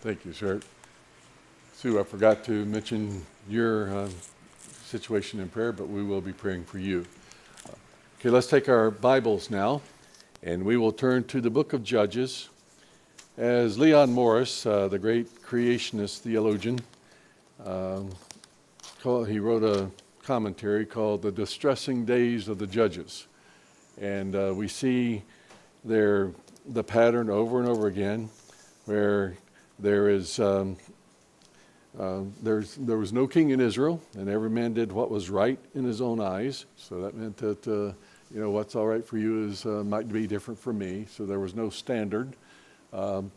Thank you, sir. Sue, I forgot to mention your situation in prayer, but we will be praying for you. Okay, let's take our Bibles now, and we will turn to the book of Judges. As Leon Morris, the great creationist theologian, he wrote a commentary called The Distressing Days of the Judges. And we see there the pattern over and over again where there was no king in Israel, and every man did what was right in his own eyes. So that meant that what's all right for you might be different for me. So there was no standard, and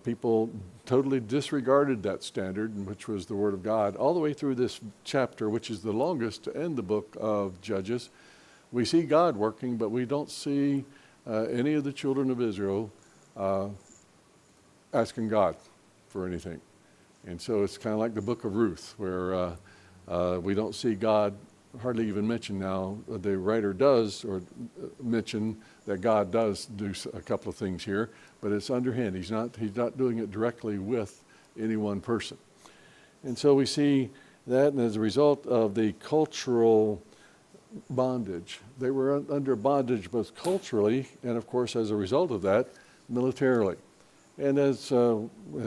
people totally disregarded that standard, which was the Word of God, all the way through this chapter, which is the longest to end the book of Judges. We see God working, but we don't see any of the children of Israel asking God for anything. And so it's kind of like the book of Ruth, where we don't see God hardly even mentioned now. The writer does or mention that God does do a couple of things here, but it's underhand. He's not doing it directly with any one person. And so we see that, and as a result of the cultural bondage, they were under bondage both culturally and, of course, as a result of that, militarily. And as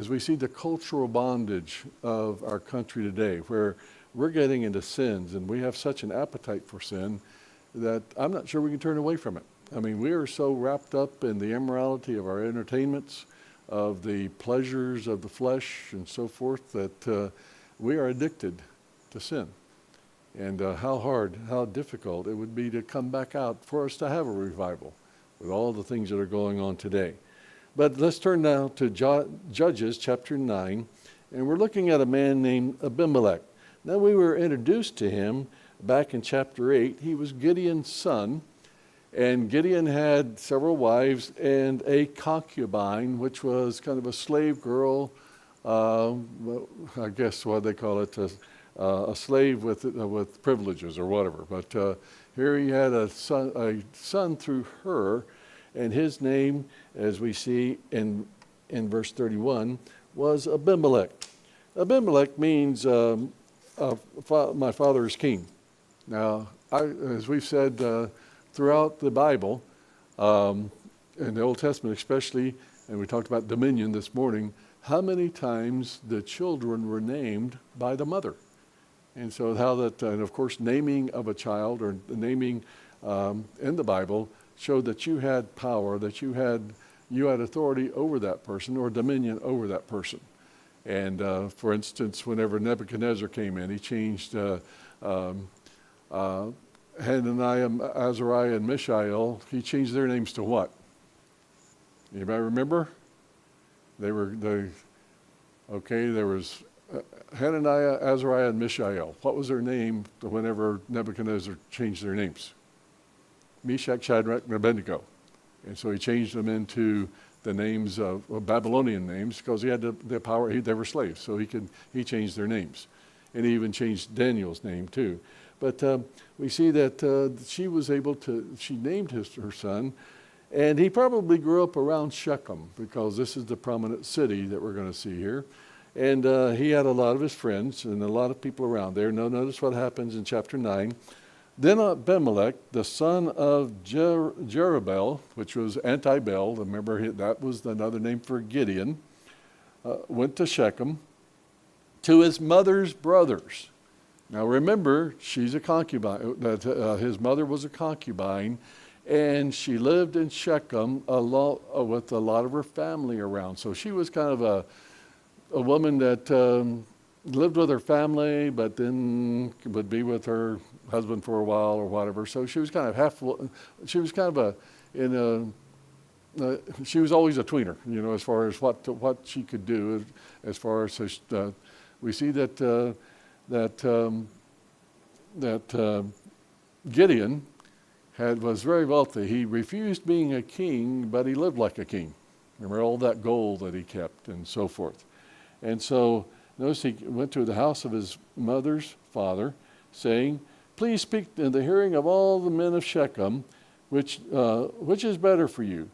we see the cultural bondage of our country today, where we're getting into sins, and we have such an appetite for sin that I'm not sure we can turn away from it. I mean, we are so wrapped up in the immorality of our entertainments, of the pleasures of the flesh and so forth, that we are addicted to sin. And how difficult it would be to come back out for us to have a revival with all the things that are going on today. But let's turn now to Judges chapter 9, and we're looking at a man named Abimelech. Now, we were introduced to him back in chapter 8. He was Gideon's son, and Gideon had several wives and a concubine, which was kind of a slave girl, I guess what they call it, a slave with privileges or whatever. But here he had a son through her, and his name, as we see in verse 31, was Abimelech. Abimelech means my father is king. Now, as we've said throughout the Bible, in the Old Testament especially, and we talked about dominion this morning, how many times the children were named by the mother. And so and of course, naming of a child or naming in the Bible showed that you had power, that you had authority over that person or dominion over that person. And for instance, whenever Nebuchadnezzar came in, he changed Hananiah, Azariah, and Mishael. He changed their names to what? Anybody remember? There was Hananiah, Azariah, and Mishael. What was their name whenever Nebuchadnezzar changed their names? Meshach, Shadrach, and Abednego. And so he changed them into the names of Babylonian names because he had the power. They were slaves, so he changed their names. And he even changed Daniel's name too. But we see that she named her son, and he probably grew up around Shechem because this is the prominent city that we're going to see here. And he had a lot of his friends and a lot of people around there. Now notice what happens in chapter 9. Then Abimelech, the son of Jerubbaal, which was Anti-Bel, remember that was another name for Gideon, went to Shechem to his mother's brothers. Now remember, she's a concubine. His mother was a concubine, and she lived in Shechem with a lot of her family around. So she was kind of a woman that lived with her family, but then would be with her husband for a while or whatever. So she was kind of she was always a tweener, as far as what she could do. As far as we see that Gideon was very wealthy. He refused being a king, but he lived like a king. Remember all that gold that he kept and so forth. And so notice he went to the house of his mother's father, saying, "Please speak in the hearing of all the men of Shechem, which is better for you,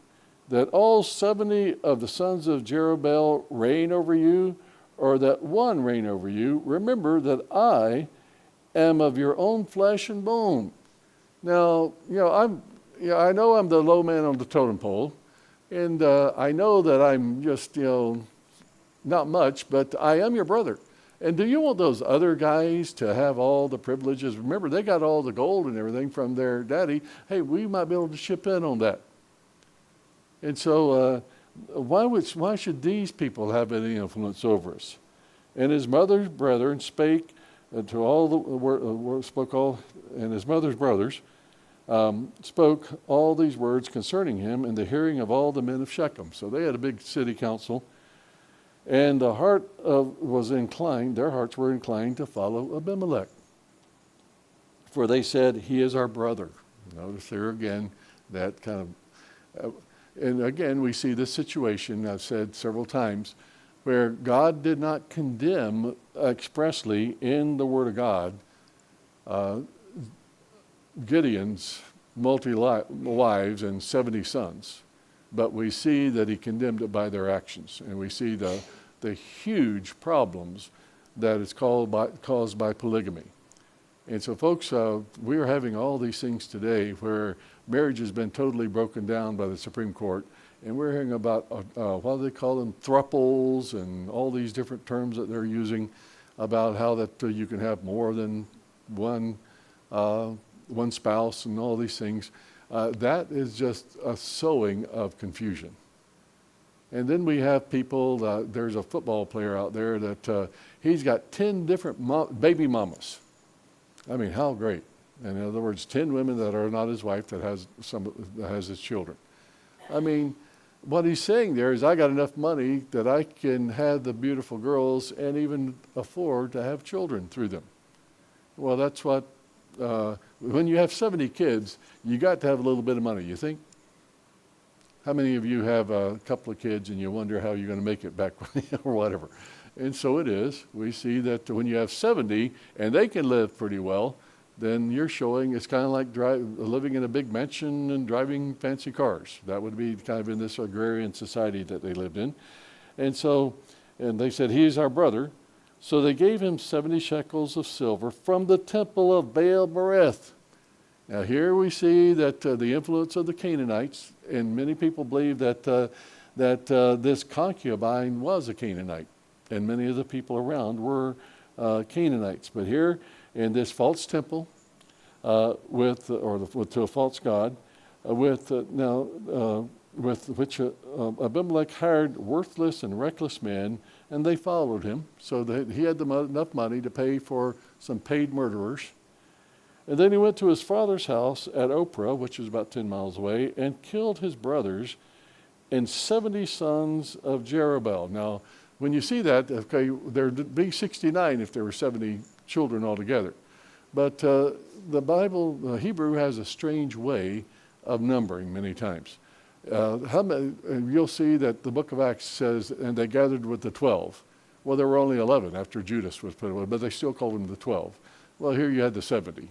that all 70 of the sons of Jerubbaal reign over you, or that one reign over you? Remember that I am of your own flesh and bone. Now, I know I'm the low man on the totem pole, and I know that I'm just, not much, but I am your brother. And do you want those other guys to have all the privileges? Remember, they got all the gold and everything from their daddy. Hey, we might be able to chip in on that. And so why should these people have any influence over us? And his mother's brethren spake to all and his mother's brothers spoke all these words concerning him in the hearing of all the men of Shechem. So they had a big city council, and their hearts were inclined to follow Abimelech. For they said, he is our brother. Notice there again, that kind of, and again, we see this situation, I've said several times, where God did not condemn expressly in the Word of God Gideon's multi-wives and 70 sons. But we see that he condemned it by their actions. And we see the huge problems that is caused by polygamy. And so, folks, we are having all these things today where marriage has been totally broken down by the Supreme Court. And we're hearing about, what do they call them, thruples and all these different terms that they're using about how that you can have more than one spouse and all these things. That is just a sowing of confusion. And then we have people, there's a football player out there that he's got 10 different baby mamas. I mean, how great. And in other words, 10 women that are not his wife that has his children. I mean, what he's saying there is, I got enough money that I can have the beautiful girls and even afford to have children through them. Well, that's what, when you have 70 kids, you got to have a little bit of money, you think? How many of you have a couple of kids and you wonder how you're going to make it back or whatever? And so it is. We see that when you have 70 and they can live pretty well, then you're showing it's kind of like living in a big mansion and driving fancy cars. That would be kind of in this agrarian society that they lived in. And so, and they said, he is our brother. So they gave him 70 shekels of silver from the temple of Baal Berith. Now here we see that the influence of the Canaanites, and many people believe that this concubine was a Canaanite, and many of the people around were Canaanites. But here in this false temple, to a false god, with which Abimelech hired worthless and reckless men, and they followed him. So that he had enough money to pay for some paid murderers. And then he went to his father's house at Ophrah, which is about 10 miles away, and killed his brothers and 70 sons of Jerubbaal. Now, when you see that, okay, there'd be 69 if there were 70 children altogether. But the Bible, Hebrew, has a strange way of numbering many times. You'll see that the book of Acts says, and they gathered with the 12. Well, there were only 11 after Judas was put away, but they still called them the 12. Well, here you had the 70.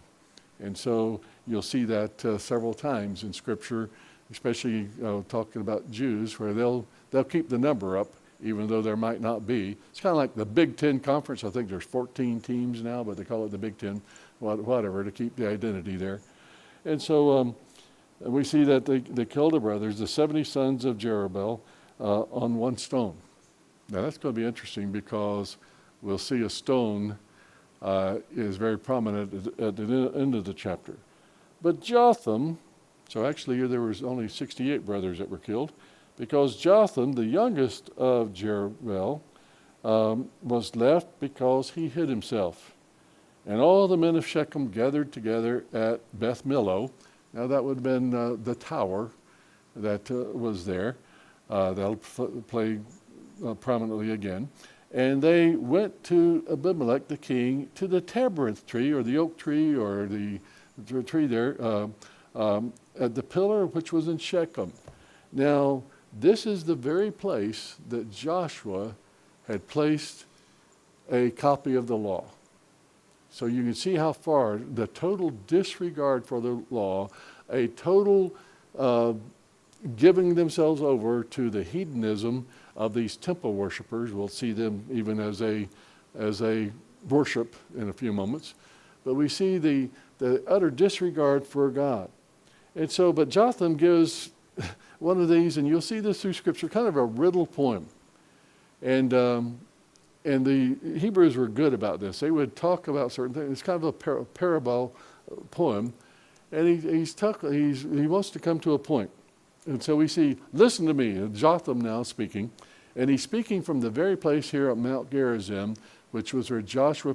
And so you'll see that several times in Scripture, especially talking about Jews, where they'll keep the number up, even though there might not be. It's kind of like the Big Ten Conference. I think there's 14 teams now, but they call it the Big Ten, whatever, to keep the identity there. And so we see that they killed the brothers, the 70 sons of Jerubbaal, on one stone. Now that's going to be interesting because we'll see a stone is very prominent at the end of the chapter. But Jotham, so actually there was only 68 brothers that were killed, because Jotham, the youngest of Jerubbaal, was left because he hid himself. And all the men of Shechem gathered together at Beth Millo. Now that would have been the tower that was there. That'll play prominently again. And they went to Abimelech the king to the terebinth tree, or the oak tree, or the tree there, at the pillar which was in Shechem. Now, this is the very place that Joshua had placed a copy of the law. So you can see how far the total disregard for the law, a total giving themselves over to the hedonism of these temple worshipers. We'll see them even as a worship in a few moments. But we see the utter disregard for God. And so, but Jotham gives one of these, and you'll see this through Scripture, kind of a riddle poem. And the Hebrews were good about this. They would talk about certain things. It's kind of a parable poem. And he wants to come to a point. And so we see, listen to me, Jotham now speaking. And he's speaking from the very place here at Mount Gerizim, which was where Joshua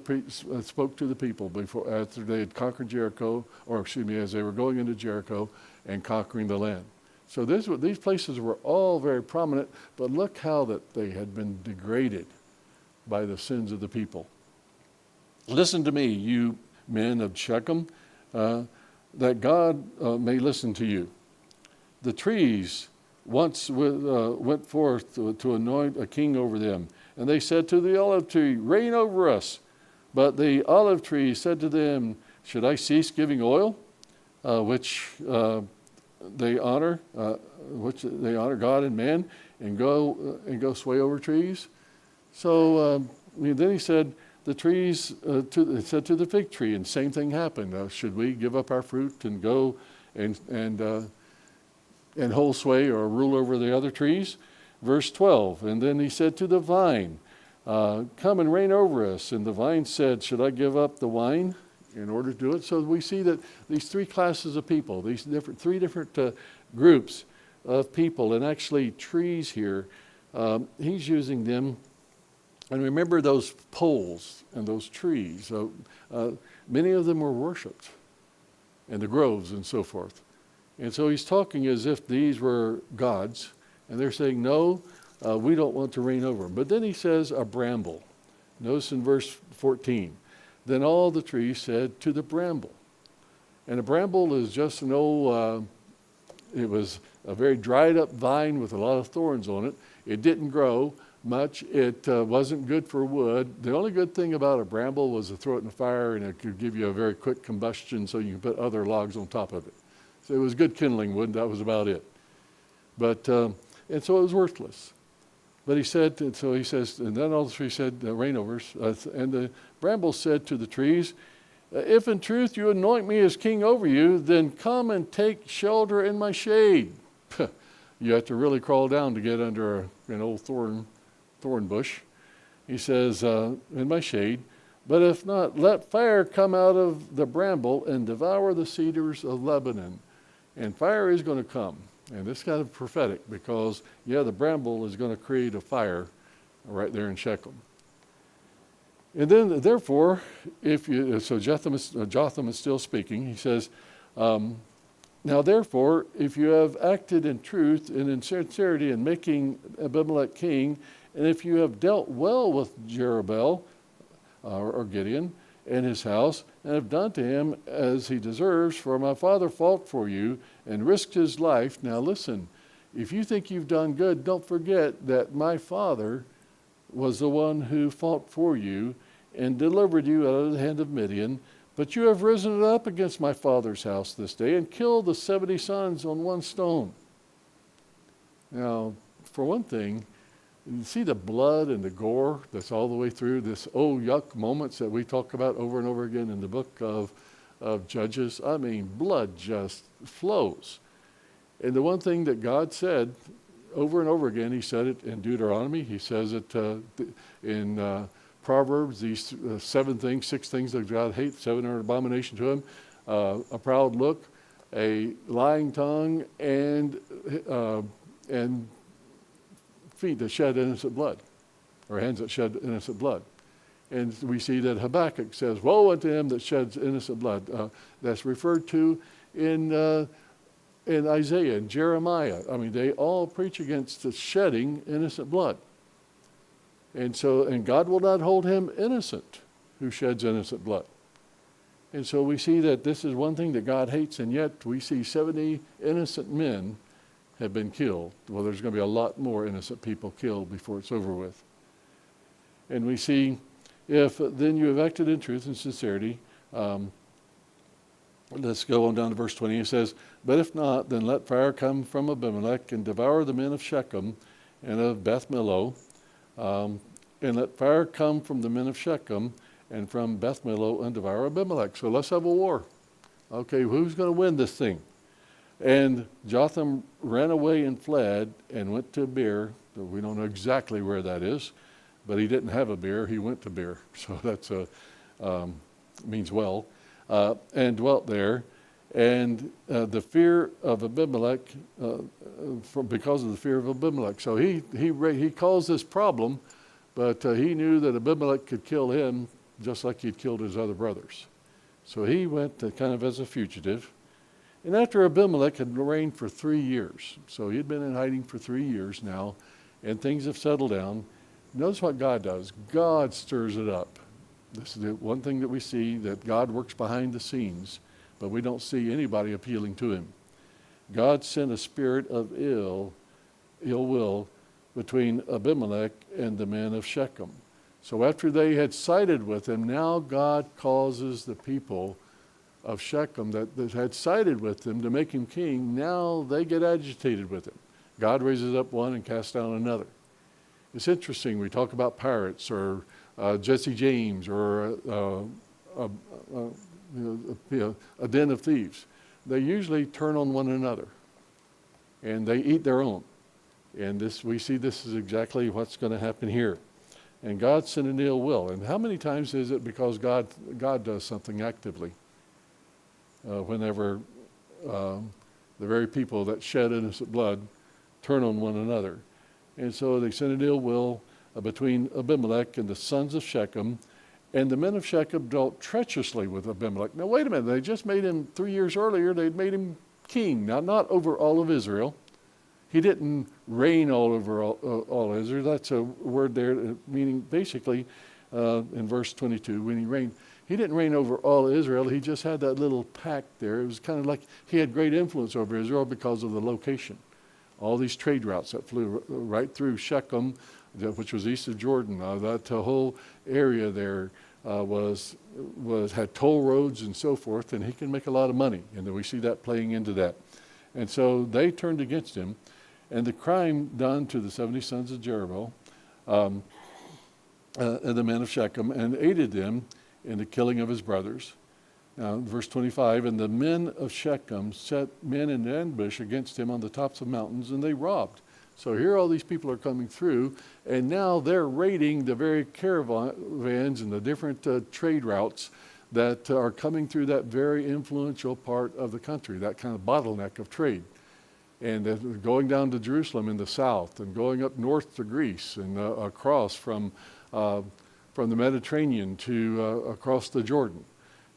spoke to the people before, after they had conquered Jericho, as they were going into Jericho and conquering the land. So these places were all very prominent, but look how that they had been degraded by the sins of the people. Listen to me, you men of Shechem, that God may listen to you. The trees once went forth to anoint a king over them. And they said to the olive tree, reign over us. But the olive tree said to them, should I cease giving oil, which they honor God and man, and go sway over trees? So then he said, the trees, said to the fig tree, and same thing happened. Should we give up our fruit and go and hold sway or rule over the other trees? Verse 12, and then he said to the vine, come and reign over us. And the vine said, should I give up the wine in order to do it? So we see that these three classes of people, these three different groups of people, and actually trees here, he's using them. And remember those poles and those trees. Many of them were worshipped, and the groves and so forth. And so he's talking as if these were gods. And they're saying, no, we don't want to reign over them. But then he says a bramble. Notice in verse 14. Then all the trees said to the bramble. And a bramble is just an old, it was a very dried up vine with a lot of thorns on it. It didn't grow much. It wasn't good for wood. The only good thing about a bramble was to throw it in the fire, and it could give you a very quick combustion so you can put other logs on top of it. So it was good kindling wood. That was about it. But and so it was worthless. But he said, and so he says, and then all the trees said, reign over us. And the bramble said to the trees, if in truth you anoint me as king over you, then come and take shelter in my shade. You have to really crawl down to get under an old thorn bush. He says, in my shade. But if not, let fire come out of the bramble and devour the cedars of Lebanon. And fire is going to come. And this is kind of prophetic because, the bramble is going to create a fire right there in Shechem. And then, therefore, Jotham is still speaking. He says, now therefore, if you have acted in truth and in sincerity in making Abimelech king, and if you have dealt well with Jerubbaal, or Gideon, and his house, and have done to him as he deserves, for my father fought for you and risked his life. Now listen, if you think you've done good, don't forget that my father was the one who fought for you and delivered you out of the hand of Midian. But you have risen up against my father's house this day and killed the 70 sons on one stone. Now, for one thing, you see the blood and the gore that's all the way through this yuck moments that we talk about over and over again in the book of Judges. I mean, blood just flows. And the one thing that God said over and over again, he said it in Deuteronomy, he says it in Proverbs, these 6 things that God hates, 7 are an abomination to him, a proud look, a lying tongue, and feet that shed innocent blood, or hands that shed innocent blood. And we see that Habakkuk says, woe unto him that sheds innocent blood. That's referred to in Isaiah and Jeremiah. I mean, they all preach against the shedding innocent blood. And God will not hold him innocent who sheds innocent blood. And so we see that this is one thing that God hates, and yet we see 70 innocent men have been killed. Well, there's going to be a lot more innocent people killed before it's over with. And we see, if then you have acted in truth and sincerity, let's go on down to verse 20. It says, but if not, then let fire come from Abimelech and devour the men of Shechem and of Beth Millo. And let fire come from the men of Shechem and from Beth Millo and devour Abimelech. So let's have a war. Okay, who's going to win this thing? And Jotham ran away and fled and went to Beer. We don't know exactly where that is, but he didn't have a Beer. He went to Beer. So that's means well. And dwelt there. And the fear of Abimelech, because of the fear of Abimelech. So he caused this problem, but he knew that Abimelech could kill him just like he'd killed his other brothers. So he went kind of as a fugitive. And after Abimelech had reigned for 3 years, so he'd been in hiding for 3 years now, and things have settled down. Notice what God does. God stirs it up. This is the one thing that we see, that God works behind the scenes, but we don't see anybody appealing to him. God sent a spirit of ill will between Abimelech and the men of Shechem. So after they had sided with him, now God causes the people of Shechem that had sided with him to make him king. Now they get agitated with him. God raises up one and casts down another. It's interesting. We talk about pirates or Jesse James or a den of thieves. They usually turn on one another, and they eat their own. And we see this is exactly what's going to happen here. And God sent an ill will. And how many times is it because God does something actively? Whenever the very people that shed innocent blood turn on one another. And so they sent an ill will between Abimelech and the sons of Shechem, and the men of Shechem dealt treacherously with Abimelech. Now wait a minute, they just made him 3 years earlier, they'd made him king. Now not over all of Israel. He didn't reign all over all Israel. That's a word there meaning basically in verse 22, when he reigned. He didn't reign over all Israel. He just had that little pact there. It was kind of like he had great influence over Israel because of the location. All these trade routes that flew right through Shechem, which was east of Jordan. That whole area there had toll roads and so forth, and he can make a lot of money. And we see that playing into that. And so they turned against him. And the crime done to the 70 sons of Jeroboam, and the men of Shechem, and aided them in the killing of his brothers. Now, verse 25, and the men of Shechem set men in ambush against him on the tops of mountains, and they robbed. So here all these people are coming through, and now they're raiding the very caravans and the different trade routes that are coming through that very influential part of the country, that kind of bottleneck of trade. And going down to Jerusalem in the south, and going up north to Greece, and across from the Mediterranean to across the Jordan.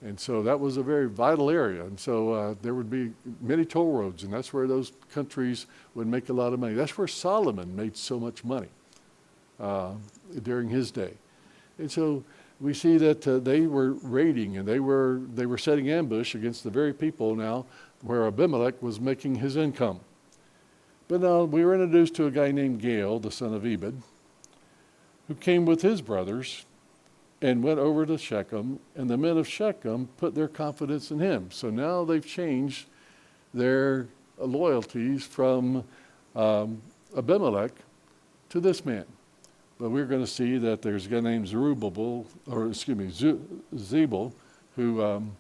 And so that was a very vital area. And so there would be many toll roads, and that's where those countries would make a lot of money. That's where Solomon made so much money during his day. And so we see that they were raiding, and they were setting ambush against the very people now where Abimelech was making his income. But now we were introduced to a guy named Gaal, the son of Ebed, who came with his brothers and went over to Shechem, and the men of Shechem put their confidence in him. So now they've changed their loyalties from Abimelech to this man. But we're going to see that there's a guy named Zebul, who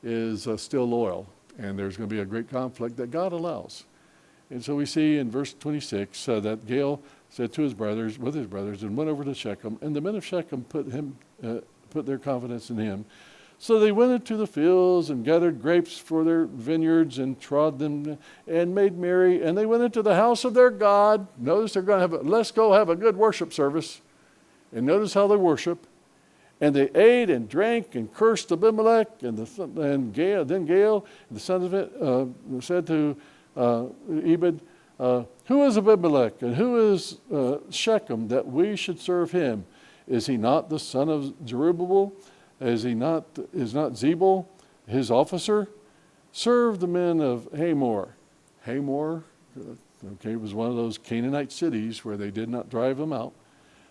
is still loyal, and there's going to be a great conflict that God allows. And so we see in verse 26 that Gaal said to his brothers, and went over to Shechem, and the men of Shechem put their confidence in him. So they went into the fields and gathered grapes for their vineyards and trod them and made merry. And they went into the house of their God. Notice they're going to let's go have a good worship service. And notice how they worship. And they ate and drank and cursed Abimelech. And Gaal, the son of it, said to Ebed, who is Abimelech and who is Shechem that we should serve him? Is he not the son of Jerubbaal? Is not Zebul his officer? Serve the men of Hamor. Hamor, was one of those Canaanite cities where they did not drive them out.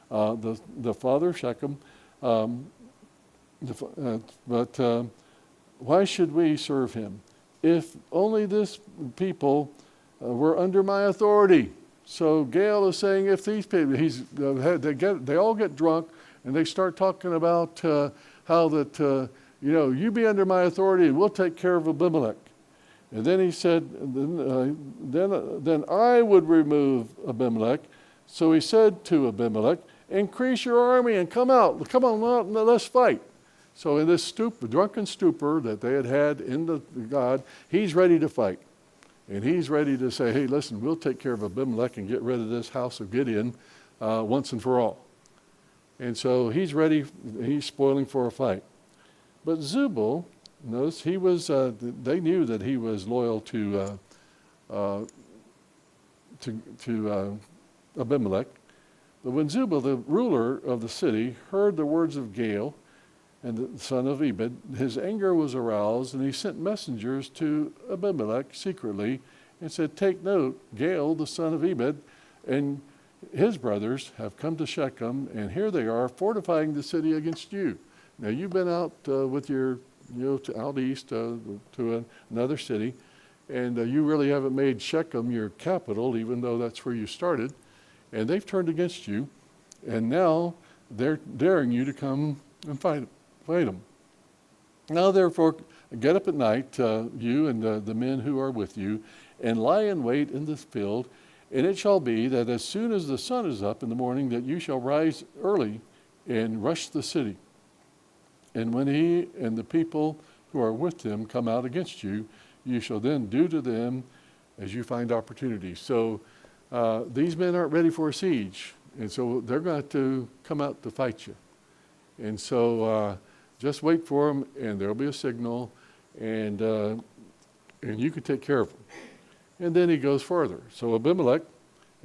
The father of Shechem, why should we serve him? If only this people were under my authority. So Gael is saying, if these people, they all get drunk and they start talking about how that, you be under my authority and we'll take care of Abimelech. And then he said, then I would remove Abimelech. So he said to Abimelech, increase your army and come on out and let's fight. So in this drunken stupor that they had in the God, he's ready to fight. And he's ready to say, hey, listen, we'll take care of Abimelech and get rid of this house of Gideon once and for all. And so he's ready, he's spoiling for a fight. But Zebul, notice, he was, they knew that he was loyal to Abimelech. But when Zebul, the ruler of the city, heard the words of Gael, and the son of Ebed, his anger was aroused, and he sent messengers to Abimelech secretly and said, take note, Gael, the son of Ebed, and his brothers have come to Shechem, and here they are fortifying the city against you. Now you've been out with your, out east to another city, and you really haven't made Shechem your capital, even though that's where you started, and they've turned against you, and now they're daring you to come and fight them. Now therefore, get up at night, you and the men who are with you, and lie in wait in this field, and it shall be that as soon as the sun is up in the morning, that you shall rise early and rush the city. And when he and the people who are with him come out against you, you shall then do to them as you find opportunity. So these men aren't ready for a siege, and so they're going to come out to fight you. And so just wait for them, and there'll be a signal, and you can take care of them. And then he goes further. So Abimelech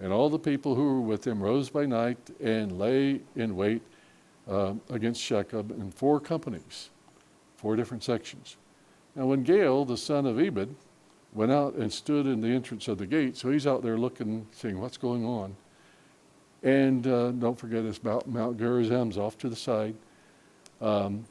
and all the people who were with him rose by night and lay in wait against Shechem in 4 companies, 4 different sections. Now when Gael, the son of Ebed, went out and stood in the entrance of the gate, so he's out there looking, seeing what's going on. And don't forget, it's Mount Gerizim's off to the side. And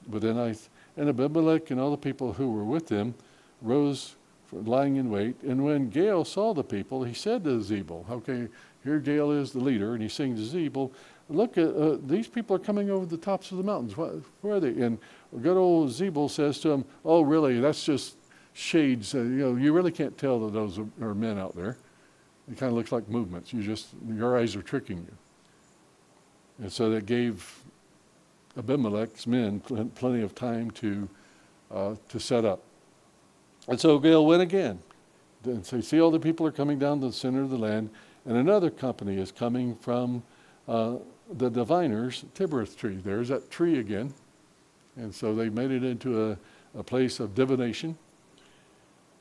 Abimelech and all the people who were with him rose lying in wait. And when Gael saw the people, he said to Zebul, okay, here Gael is the leader, and he's saying to Zebul, look, these people are coming over the tops of the mountains. Where are they? And good old Zebul says to him, oh, really, that's just shades. You really can't tell that those are men out there. It kind of looks like movements. Your eyes are tricking you. And so that gave Abimelech's men plenty of time to set up. And so Gael went again. And so you see all the people are coming down to the center of the land, and another company is coming from the diviners, Tibereth tree. There's that tree again. And so they made it into a place of divination.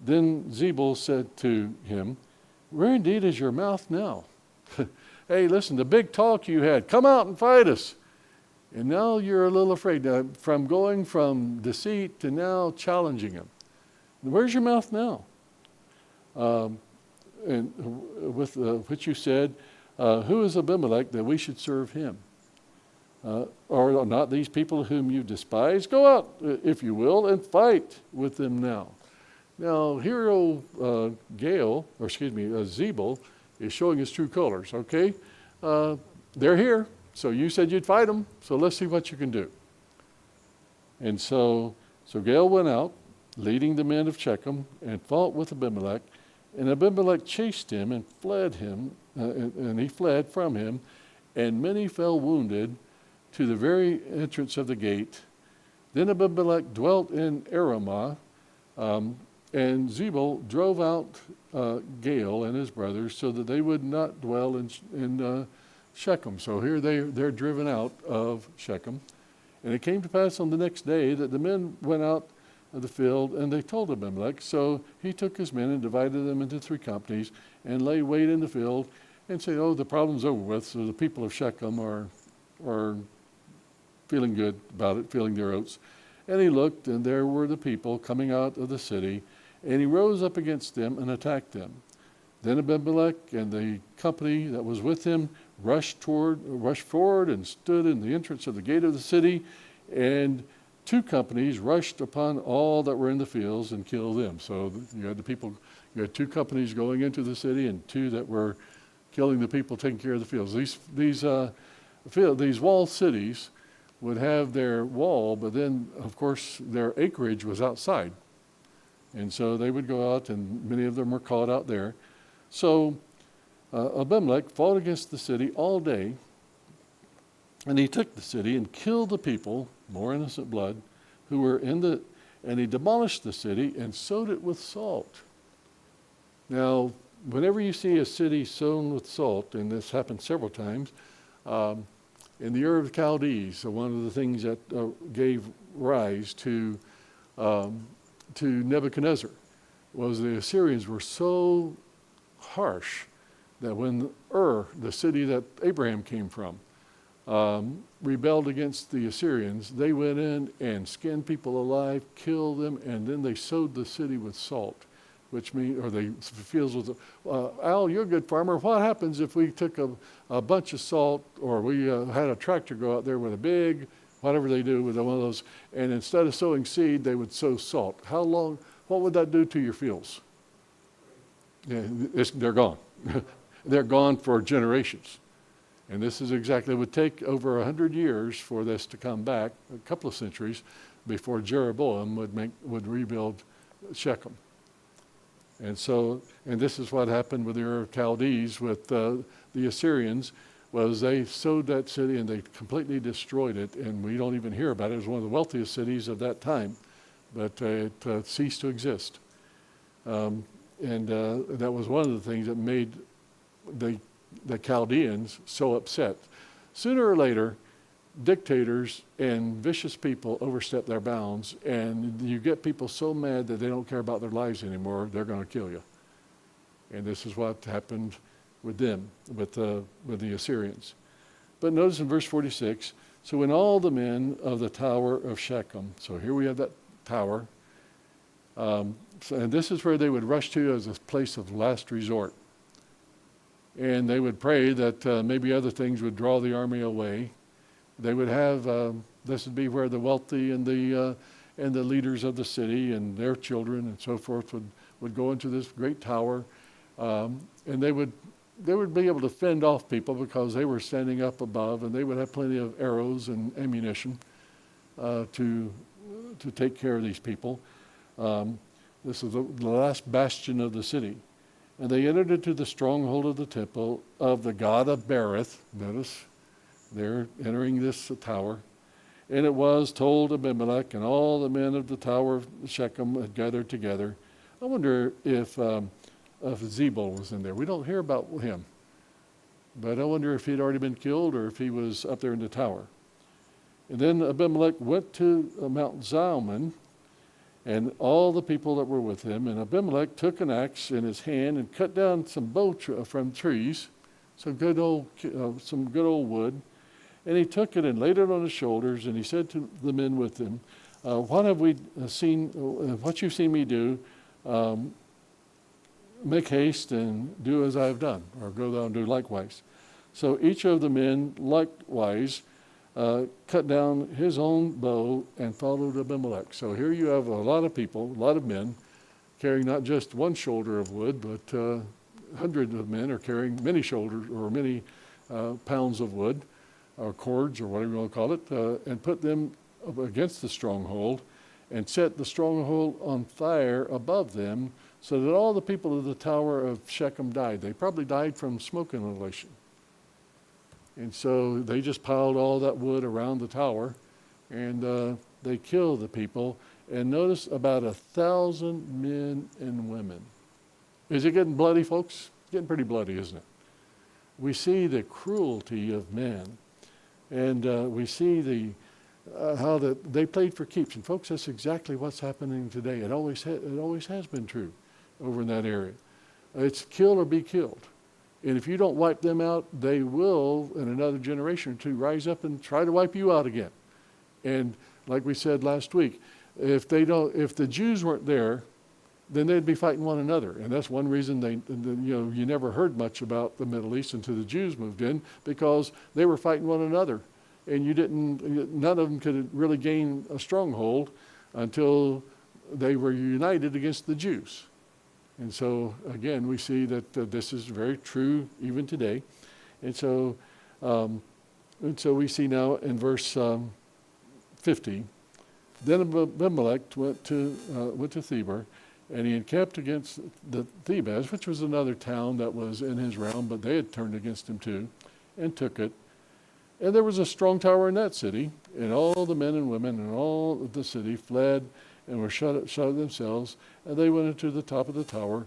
Then Zebul said to him, where indeed is your mouth now? Hey, listen, the big talk you had, come out and fight us. And now you're a little afraid, from going from deceit to now challenging him. Where's your mouth now? And with which you said, who is Abimelech that we should serve him? Are not these people whom you despise? Go out, if you will, and fight with them now. Now, here Zebul is showing his true colors, okay? They're here, so you said you'd fight them, so let's see what you can do. And so Gael went out, leading the men of Shechem, and fought with Abimelech, and Abimelech chased him and fled him, and he fled from him, and many fell wounded to the very entrance of the gate. Then Abimelech dwelt in Aramah, and Zebul drove out Gael and his brothers so that they would not dwell in Shechem. So here they're driven out of Shechem. And it came to pass on the next day that the men went out of the field, and they told Abimelech. So he took his men and divided them into 3 companies and lay wait in the field and said, oh, the problem's over with. So the people of Shechem are feeling good about it, feeling their oats. And he looked, and there were the people coming out of the city, and he rose up against them and attacked them. Then Abimelech and the company that was with him rushed forward and stood in the entrance of the gate of the city and two companies rushed upon all that were in the fields and killed them. So you had you had two companies going into the city and two that were killing the people taking care of the fields. These walled cities would have their wall, but then, of course, their acreage was outside. And so they would go out, and many of them were caught out there. So Abimelech fought against the city all day, and he took the city and killed the people, more innocent blood, who were and he demolished the city and sowed it with salt. Now, whenever you see a city sown with salt, and this happened several times, in the Ur of the Chaldees, one of the things that gave rise to Nebuchadnezzar was the Assyrians were so harsh that when Ur, the city that Abraham came from, rebelled against the Assyrians, they went in and skinned people alive, killed them, and then they sowed the city with salt, which means, or the fields with, Al, you're a good farmer. What happens if we took a bunch of salt, or we had a tractor go out there with a big, whatever they do with one of those, and instead of sowing seed, they would sow salt? What would that do to your fields? Yeah, they're gone. They're gone for generations. And this is exactly, it would take over 100 years for this to come back, a couple of centuries, before Jeroboam would rebuild Shechem. And this is what happened with the Ur of Chaldees with the Assyrians, was they sowed that city and they completely destroyed it, and we don't even hear about it. It was one of the wealthiest cities of that time, but it ceased to exist. And that was one of the things that made the Chaldeans so upset. Sooner or later, dictators and vicious people overstep their bounds, and you get people so mad that they don't care about their lives anymore, they're going to kill you. And this is what happened with them, with the Assyrians. But notice in verse 46, so when all the men of the tower of Shechem, so here we have that tower, and this is where they would rush to as a place of last resort. And they would pray that maybe other things would draw the army away. They would have, this would be where the wealthy and the leaders of the city and their children and so forth would go into this great tower. And they would be able to fend off people because they were standing up above, and they would have plenty of arrows and ammunition to take care of these people. This is the last bastion of the city. And they entered into the stronghold of the temple of the god of Berith. Notice, they're entering this tower. And it was told Abimelech and all the men of the tower of Shechem had gathered together. I wonder if Zebul was in there. We don't hear about him. But I wonder if he'd already been killed or if he was up there in the tower. And then Abimelech went to Mount Zalmon, and all the people that were with him. And Abimelech took an axe in his hand and cut down some from trees, some good old wood. And he took it and laid it on his shoulders, and he said to the men with him, what have we seen, what you've seen me do, make haste and do as I have done, or go down and do likewise. So each of the men likewise cut down his own bow and followed Abimelech. So here you have a lot of people, a lot of men, carrying not just one shoulder of wood, but hundreds of men are carrying many shoulders or many pounds of wood, or cords, or whatever you want to call it, and put them against the stronghold and set the stronghold on fire above them, so that all the people of the tower of Shechem died. They probably died from smoke inhalation. And so they just piled all that wood around the tower, and they killed the people. And notice about 1,000 men and women. Is it getting bloody, folks? Getting pretty bloody, isn't it? We see the cruelty of men, and we see how that they played for keeps. And folks, that's exactly what's happening today. It always has been true over in that area. It's kill or be killed. And if you don't wipe them out, they will, in another generation or two, rise up and try to wipe you out again. And like we said last week, if the Jews weren't there, then they'd be fighting one another. And that's one reason you never heard much about the Middle East until the Jews moved in, because they were fighting one another. and none of them could really gain a stronghold until they were united against the Jews. And so, again, we see that this is very true even today. And so we see now in verse 50, then Abimelech went to Theber, and he encamped against the Thebez, which was another town that was in his realm, but they had turned against him too, and took it. And there was a strong tower in that city, and all the men and women and all of the city fled and were shut themselves, and they went into the top of the tower.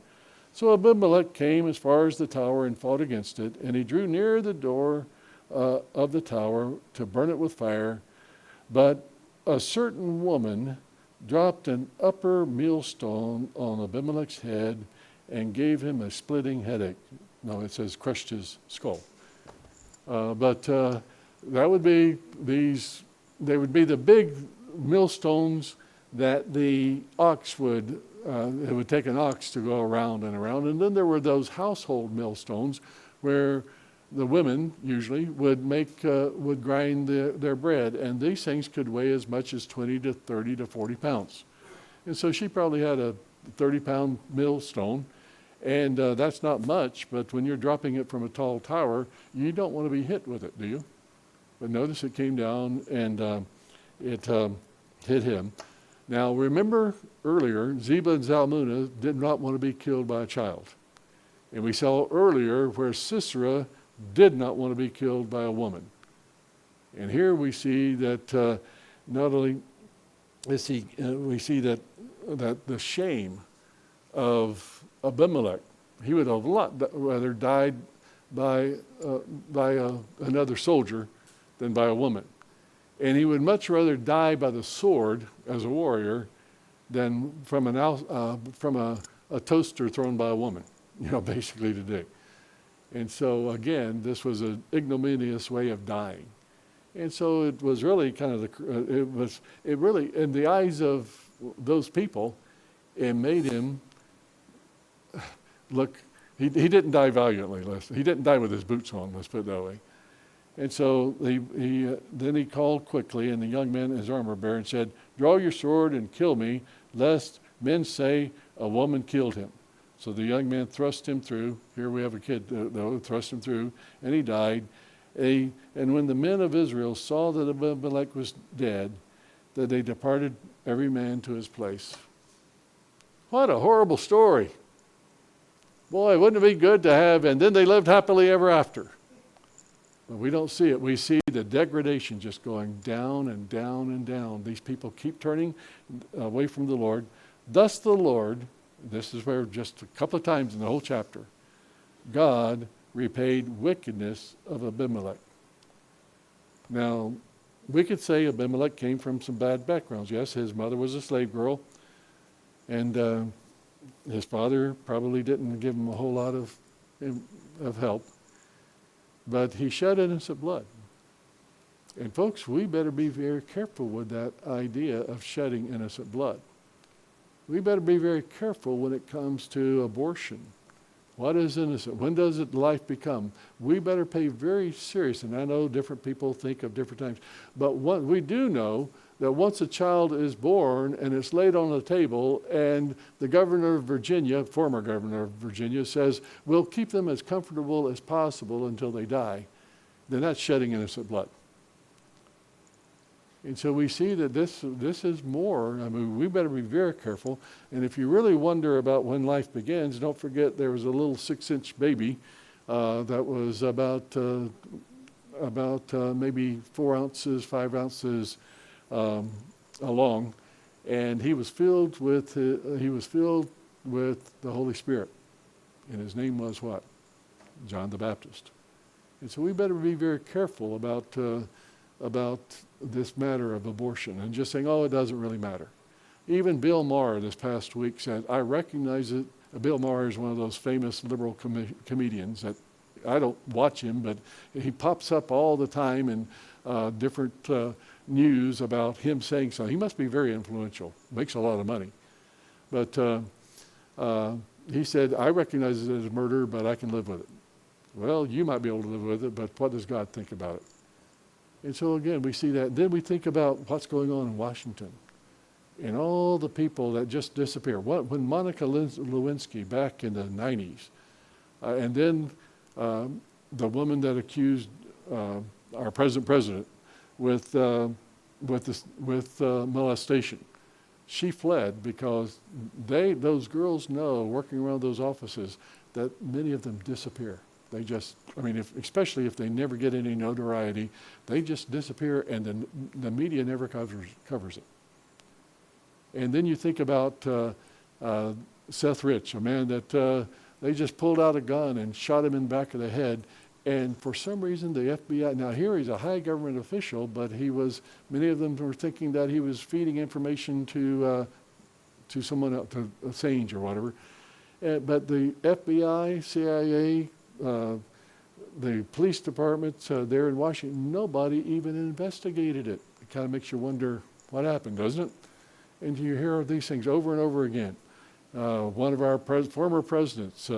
So Abimelech came as far as the tower and fought against it, and he drew near the door of the tower to burn it with fire. But a certain woman dropped an upper millstone on Abimelech's head and gave him a splitting headache. No, it says crushed his skull. But that would be they would be the big millstones that the ox would, it would take an ox to go around and around. And then there were those household millstones where the women usually would grind their bread. And these things could weigh as much as 20 to 30 to 40 pounds. And so she probably had a 30-pound millstone. And that's not much, but when you're dropping it from a tall tower, you don't want to be hit with it, do you? But notice it came down and it hit him. Now remember earlier, Zebah and Zalmunna did not want to be killed by a child. And we saw earlier where Sisera did not want to be killed by a woman. And here we see that not only we see that the shame of Abimelech, he would have a lot rather died by another soldier than by a woman. And he would much rather die by the sword as a warrior than from a toaster thrown by a woman, basically today. And so again, this was an ignominious way of dying. And so it was really kind of it really, in the eyes of those people, it made him look, he didn't die valiantly. He didn't die with his boots on, let's put it that way. And so then he called quickly, and the young man, his armor bearer, and said, "Draw your sword and kill me, lest men say a woman killed him." So the young man thrust him through. Here we have a kid, though, thrust him through, and he died. And when the men of Israel saw that Abimelech was dead, that they departed every man to his place. What a horrible story. Boy, wouldn't it be good to have, and then they lived happily ever after. But we don't see it. We see the degradation just going down and down and down. These people keep turning away from the Lord. Thus the Lord, this is where just a couple of times in the whole chapter, God repaid wickedness of Abimelech. Now, we could say Abimelech came from some bad backgrounds. Yes, his mother was a slave girl, and his father probably didn't give him a whole lot of help. But he shed innocent blood. And folks, we better be very careful with that idea of shedding innocent blood. We better be very careful when it comes to abortion. What is innocent? When does it life become? We better pay very serious, and I know different people think of different times, but what we do know that once a child is born and it's laid on the table and the governor of Virginia, former governor of Virginia, says, we'll keep them as comfortable as possible until they die, then that's shedding innocent blood. And so we see that this is more. I mean, we better be very careful. And if you really wonder about when life begins, don't forget there was a little 6-inch baby that was about maybe 4 ounces, 5 ounces along, and he was filled with the Holy Spirit, and his name was what? John the Baptist. And so we better be very careful about this matter of abortion and just saying, oh, it doesn't really matter. Even Bill Maher this past week said, I recognize it. Bill Maher is one of those famous liberal comedians that I don't watch him, but he pops up all the time in different news about him saying something. He must be very influential, makes a lot of money. But he said, I recognize it as murder, but I can live with it. Well, you might be able to live with it, but what does God think about it? And so again, we see that. Then we think about what's going on in Washington and all the people that just disappear. When Monica Lewinsky back in the 90s, and then the woman that accused our president with molestation, she fled because those girls know, working around those offices, that many of them disappear. They just, especially if they never get any notoriety, they just disappear, and then the media never covers it. And then you think about Seth Rich, a man that they just pulled out a gun and shot him in the back of the head. And for some reason, the FBI, now here he's a high government official, but many of them were thinking that he was feeding information to someone else, to Assange or whatever. But the FBI, CIA, the police departments there in Washington, nobody even investigated it. It kind of makes you wonder what happened, doesn't it? And you hear these things over and over again. One of our former presidents,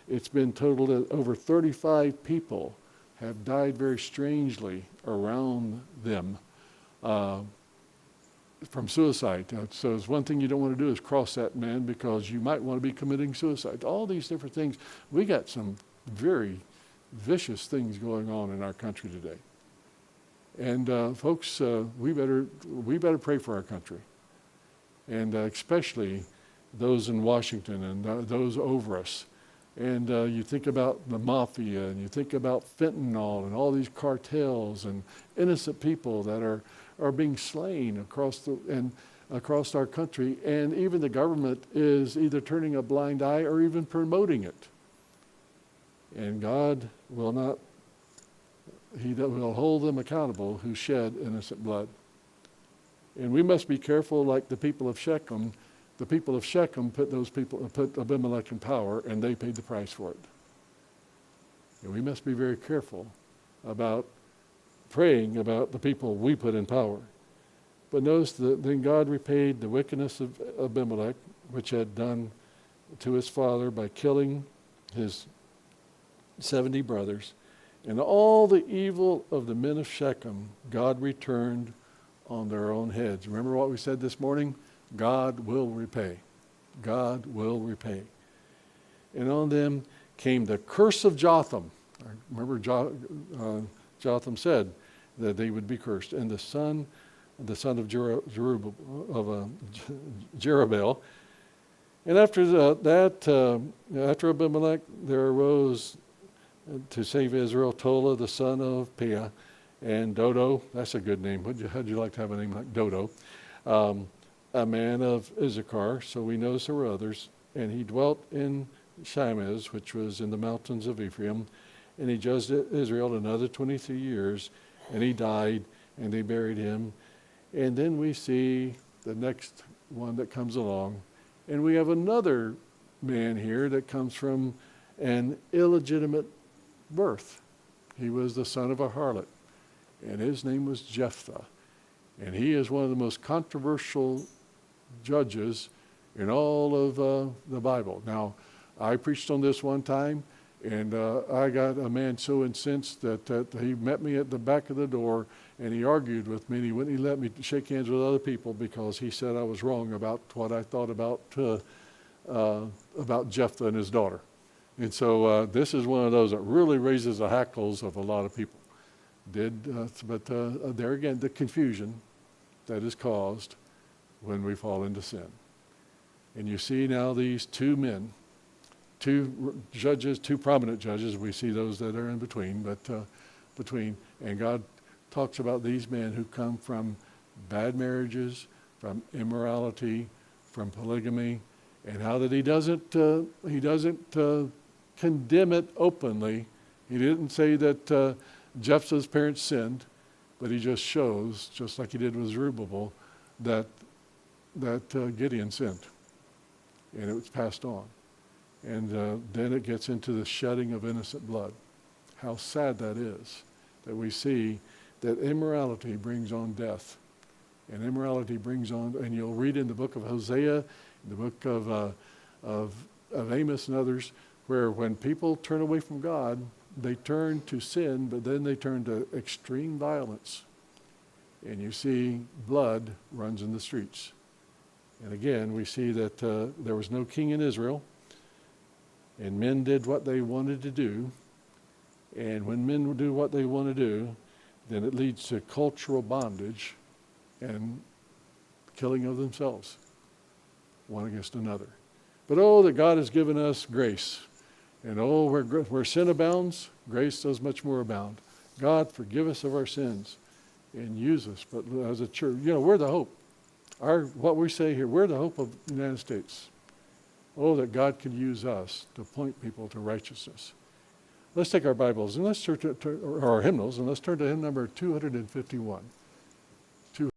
it's been totaled that over 35 people have died very strangely around them from suicide. So it's one thing you don't want to do is cross that man because you might want to be committing suicide. All these different things. We got some very vicious things going on in our country today. And folks, we better pray for our country. And especially those in Washington and those over us. And you think about the mafia, and you think about fentanyl and all these cartels and innocent people that are being slain across our country. And even the government is either turning a blind eye or even promoting it. And God will not, He will hold them accountable who shed innocent blood. And we must be careful, like the people of Shechem. The people of Shechem put Abimelech in power, and they paid the price for it. And we must be very careful about praying about the people we put in power. But notice that then God repaid the wickedness of Abimelech, which had done to his father by killing his 70 brothers. And all the evil of the men of Shechem, God returned on their own heads. Remember what we said this morning? God will repay. God will repay. And on them came the curse of Jotham. Remember Jotham said that they would be cursed. And the son of Jerubbaal. And after Abimelech, there arose to save Israel Tola, the son of Peah, and Dodo, that's a good name. How'd you like to have a name like Dodo? A man of Issachar, so we know there were others. And he dwelt in Shimez, which was in the mountains of Ephraim. And he judged Israel another 23 years. And he died, and they buried him. And then we see the next one that comes along. And we have another man here that comes from an illegitimate birth. He was the son of a harlot. And his name was Jephthah. And he is one of the most controversial judges in all of the Bible. Now, I preached on this one time, and I got a man so incensed that he met me at the back of the door, and he argued with me, and he wouldn't let me shake hands with other people because he said I was wrong about what I thought about Jephthah and his daughter. And so this is one of those that really raises the hackles of a lot of people. But there again, the confusion that is caused when we fall into sin. And you see now these two men, two judges, two prominent judges. We see those that are in between, and God talks about these men who come from bad marriages, from immorality, from polygamy, and how that he doesn't condemn it openly. He didn't say that Jephthah's parents sinned, but he just shows, just like he did with Zerubbabel, that Gideon sinned, and it was passed on. And then it gets into the shedding of innocent blood. How sad that is, that we see that immorality brings on death, and immorality brings on, and you'll read in the book of Hosea, in the book of Amos and others, where when people turn away from God, they turn to sin, but then they turn to extreme violence. And you see blood runs in the streets. And again, we see that there was no king in Israel, and men did what they wanted to do. And when men do what they want to do, then it leads to cultural bondage and killing of themselves, one against another. But oh, that God has given us grace. And oh, where sin abounds, grace does much more abound. God, forgive us of our sins and use us. But as a church, we're the hope. What we say here, we're the hope of the United States. Oh, that God could use us to point people to righteousness. Let's take our Bibles and let's turn to our hymnals, and let's turn to hymn number 251.